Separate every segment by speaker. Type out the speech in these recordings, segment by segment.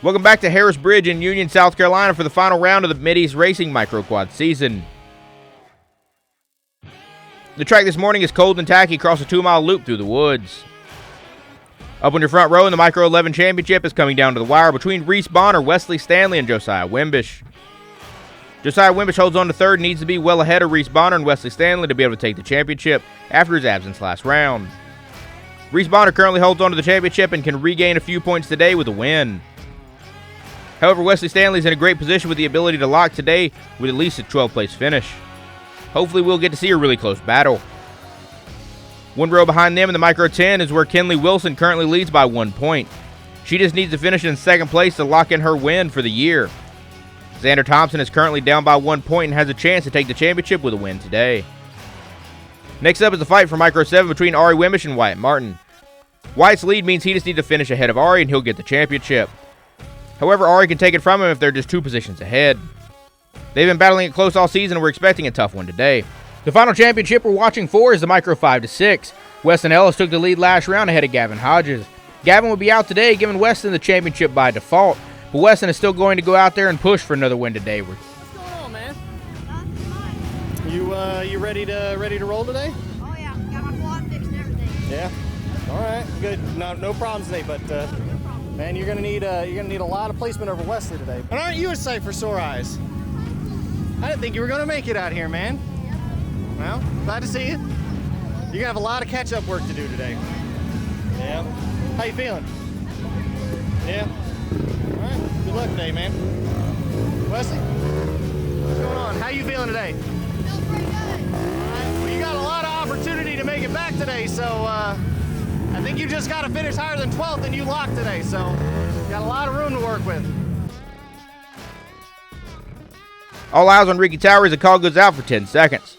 Speaker 1: Welcome back to Harris Bridge in Union, South Carolina for the final round of the MidEast Racing Microquad season. The track this morning is cold and tacky across a 2-mile loop through the woods. Up on your front row in the Micro 11 Championship is coming down to the wire between Reese Bonner, Wesley Stanley, and Josiah Wimbish. Josiah Wimbish holds on to third and needs to be well ahead of Reese Bonner and Wesley Stanley to be able to take the championship after his absence last round. Reese Bonner currently holds on to the championship and can regain a few points today with a win. However, Wesley Stanley is in a great position with the ability to lock today with at least a 12th place finish. Hopefully we'll get to see a really close battle. One row behind them in the Micro 10 is where Kenley Wilson currently leads by 1 point. She just needs to finish in second place to lock in her win for the year. Xander Thompson is currently down by 1 point and has a chance to take the championship with a win today. Next up is the fight for Micro 7 between Ari Wimbish and Wyatt Martin. Wyatt's lead means he just needs to finish ahead of Ari and he'll get the championship. However, Ari can take it from him if they're just 2 positions ahead. They've been battling it close all season and we're expecting a tough one today. The final championship we're watching for is the Micro 5-6. Weston Ellis took the lead last round ahead of Gavin Hodges. Gavin will be out today, giving Weston the championship by default, but Weston is still going to go out there and push for another win today.
Speaker 2: What's going on, man? You ready to roll today?
Speaker 3: Oh yeah, got my quad fixed and everything.
Speaker 2: Yeah. All right, good. No problems today, but man, you're gonna need a lot of placement over Wesley today. And aren't you excited for Sore Eyes? I didn't think you were gonna make it out here, man. Well, glad to see you. You're gonna have a lot of catch-up work to do today. Yeah. How you feeling? Yeah. All right. Good luck today, man. Wesley, what's going on? How you feeling today?
Speaker 3: Feels pretty good.
Speaker 2: All right. Well, you got a lot of opportunity to make it back today, so I think you just got to finish higher than 12th and you lock today, so you got a lot of room to work with.
Speaker 1: All eyes on Ricky Tower as the call goes out for 10 seconds.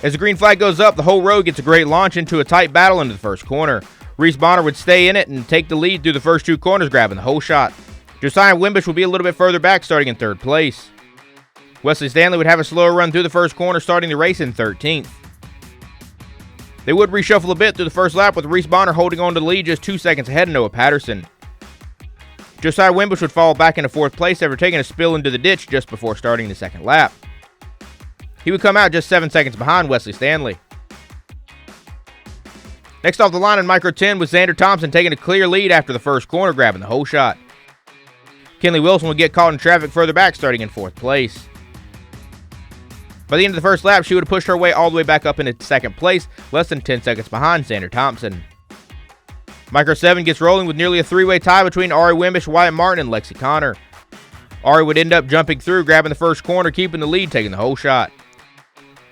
Speaker 1: As the green flag goes up, the whole road gets a great launch into a tight battle into the first corner. Reese Bonner would stay in it and take the lead through the first 2 corners, grabbing the whole shot. Josiah Wimbish will be a little bit further back, starting in 3rd place. Wesley Stanley would have a slower run through the first corner, starting the race in 13th. They would reshuffle a bit through the first lap, with Reese Bonner holding on to the lead just 2 seconds ahead of Noah Patterson. Josiah Wimbish would fall back into 4th place after taking a spill into the ditch just before starting the second lap. He would come out just 7 seconds behind Wesley Stanley. Next off the line in Micro 10 was Xander Thompson taking a clear lead after the first corner, grabbing the whole shot. Kenley Wilson would get caught in traffic further back, starting in 4th place. By the end of the first lap, she would have pushed her way all the way back up into 2nd place, less than 10 seconds behind Xander Thompson. Micro 7 gets rolling with nearly a 3-way tie between Ari Wimbish, Wyatt Martin, and Lexi Connor. Ari would end up jumping through, grabbing the first corner, keeping the lead, taking the whole shot.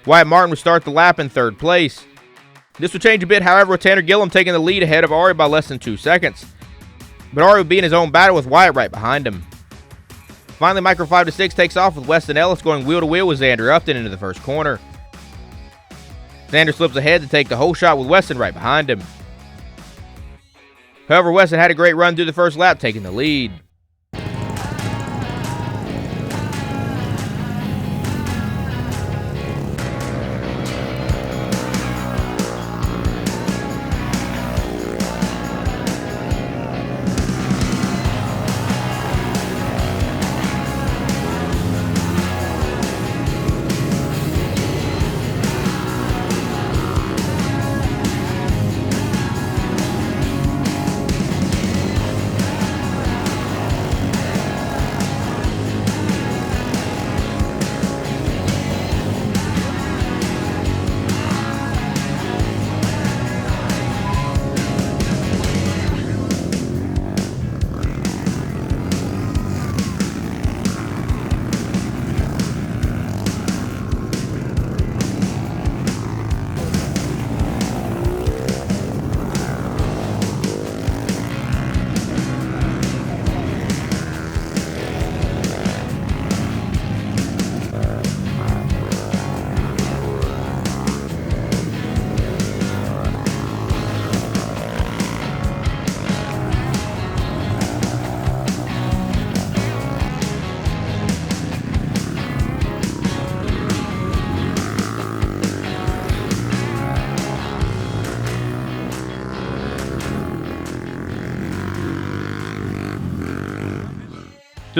Speaker 1: Wyatt Martin would start the lap in 3rd place. This would change a bit, however, with Tanner Gillum taking the lead ahead of Ari by less than 2 seconds. But Ari would be in his own battle with Wyatt right behind him. Finally, Micro 5-6 takes off with Weston Ellis going wheel-to-wheel with Xander Upton into the first corner. Xander slips ahead to take the whole shot with Weston right behind him. However, Weston had a great run through the first lap, taking the lead.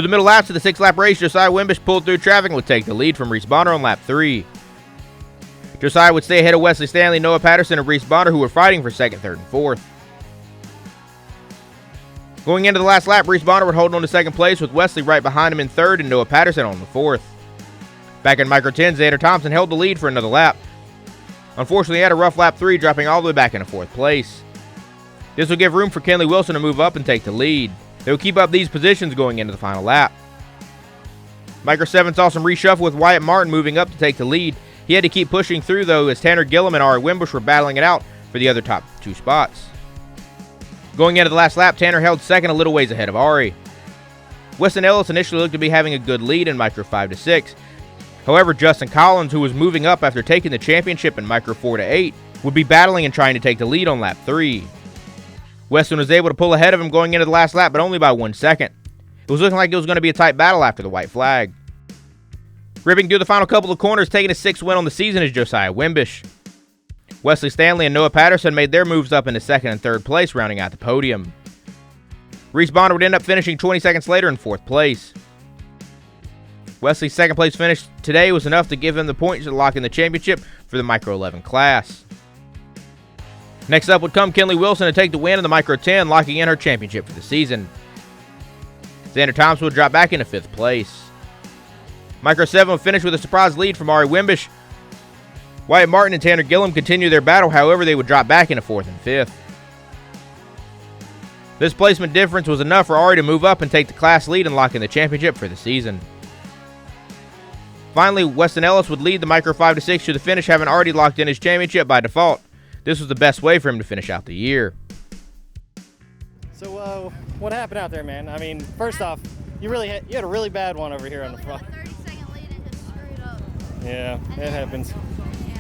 Speaker 1: Through the middle laps of the 6-lap race, Josiah Wimbish pulled through traffic and would take the lead from Reese Bonner on lap 3. Josiah would stay ahead of Wesley Stanley, Noah Patterson, and Reese Bonner, who were fighting for 2nd, 3rd, and 4th. Going into the last lap, Reese Bonner would hold on to 2nd place, with Wesley right behind him in 3rd and Noah Patterson on the 4th. Back in Micro 10, Xander Thompson held the lead for another lap. Unfortunately, he had a rough lap 3, dropping all the way back into 4th place. This will give room for Kenley Wilson to move up and take the lead. They will keep up these positions going into the final lap. Micro 7 saw some reshuffle with Wyatt Martin moving up to take the lead. He had to keep pushing through, though, as Tanner Gillum and Ari Wimbush were battling it out for the other top 2 spots. Going into the last lap, Tanner held 2nd a little ways ahead of Ari. Weston Ellis initially looked to be having a good lead in Micro 5 to 6. However, Justin Collins, who was moving up after taking the championship in Micro 4 to 8, would be battling and trying to take the lead on lap 3. Weston was able to pull ahead of him going into the last lap, but only by 1 second. It was looking like it was going to be a tight battle after the white flag. Ripping through the final couple of corners, taking his 6th win on the season is Josiah Wimbish. Wesley Stanley and Noah Patterson made their moves up into 2nd and 3rd place, rounding out the podium. Reese Bonner would end up finishing 20 seconds later in 4th place. Wesley's 2nd place finish today was enough to give him the points to lock in the championship for the Micro 11 class. Next up would come Kenley Wilson to take the win in the Micro 10, locking in her championship for the season. Xander Thompson would drop back into 5th place. Micro 7 would finish with a surprise lead from Ari Wimbish. Wyatt Martin and Tanner Gillum continue their battle, however they would drop back into 4th and 5th. This placement difference was enough for Ari to move up and take the class lead and lock in the championship for the season. Finally, Weston Ellis would lead the Micro 5 to 6 to the finish, having already locked in his championship by default. This was the best way for him to finish out the year.
Speaker 2: So, what happened out there, man? I mean, first off, you had a really bad one over here on the front.
Speaker 3: 30-second lead and just screwed up.
Speaker 2: Yeah, it happens.
Speaker 3: Yeah.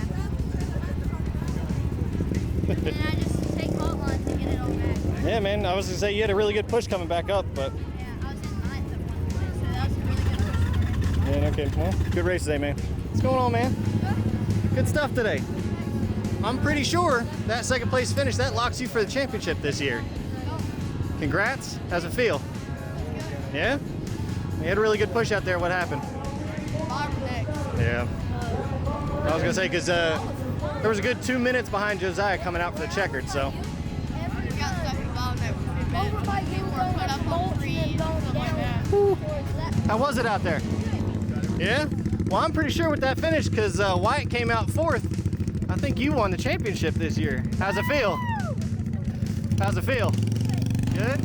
Speaker 3: And then I just take hotline to get it all back.
Speaker 2: Yeah, man, I was going to say you had a really good push coming back up, but...
Speaker 3: Yeah, I was in 9th at one point, so that was a really good push.
Speaker 2: Yeah, okay, well, good race today, man. What's going on, man? Good stuff today. I'm pretty sure that 2nd place finish, that locks you for the championship this year. Congrats. How's it feel? Yeah? You had a really good push out there. What happened? Yeah. I was going to say, because there was a good 2 minutes behind Josiah coming out for the checkered, so. How was it out there? Yeah? Well, I'm pretty sure with that finish, because Wyatt came out 4th. I think you won the championship this year. How's it feel? How's it feel? Good?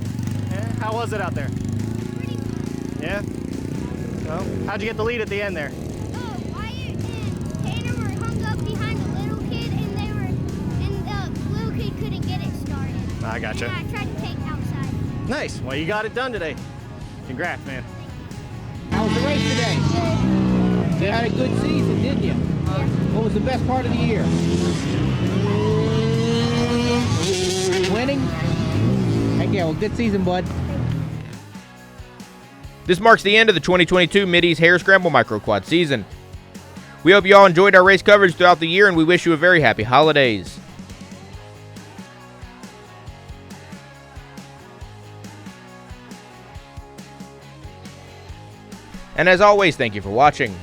Speaker 2: Yeah? How was it out there? Yeah? Well, how'd you get the lead at the end there?
Speaker 4: Wyatt and Tanner were hung up behind the little kid, and the little kid couldn't get it started.
Speaker 2: I gotcha.
Speaker 4: And I tried to take outside.
Speaker 2: Nice. Well, you got it done today. Congrats, man.
Speaker 5: How was the race today? You had a good season, didn't you? What was the best part of the year? Winning? Heck yeah, well, good season, bud.
Speaker 1: This marks the end of the 2022 MidEast Hare Scramble Micro Quad season. We hope you all enjoyed our race coverage throughout the year, and we wish you a very happy holidays. And as always, thank you for watching.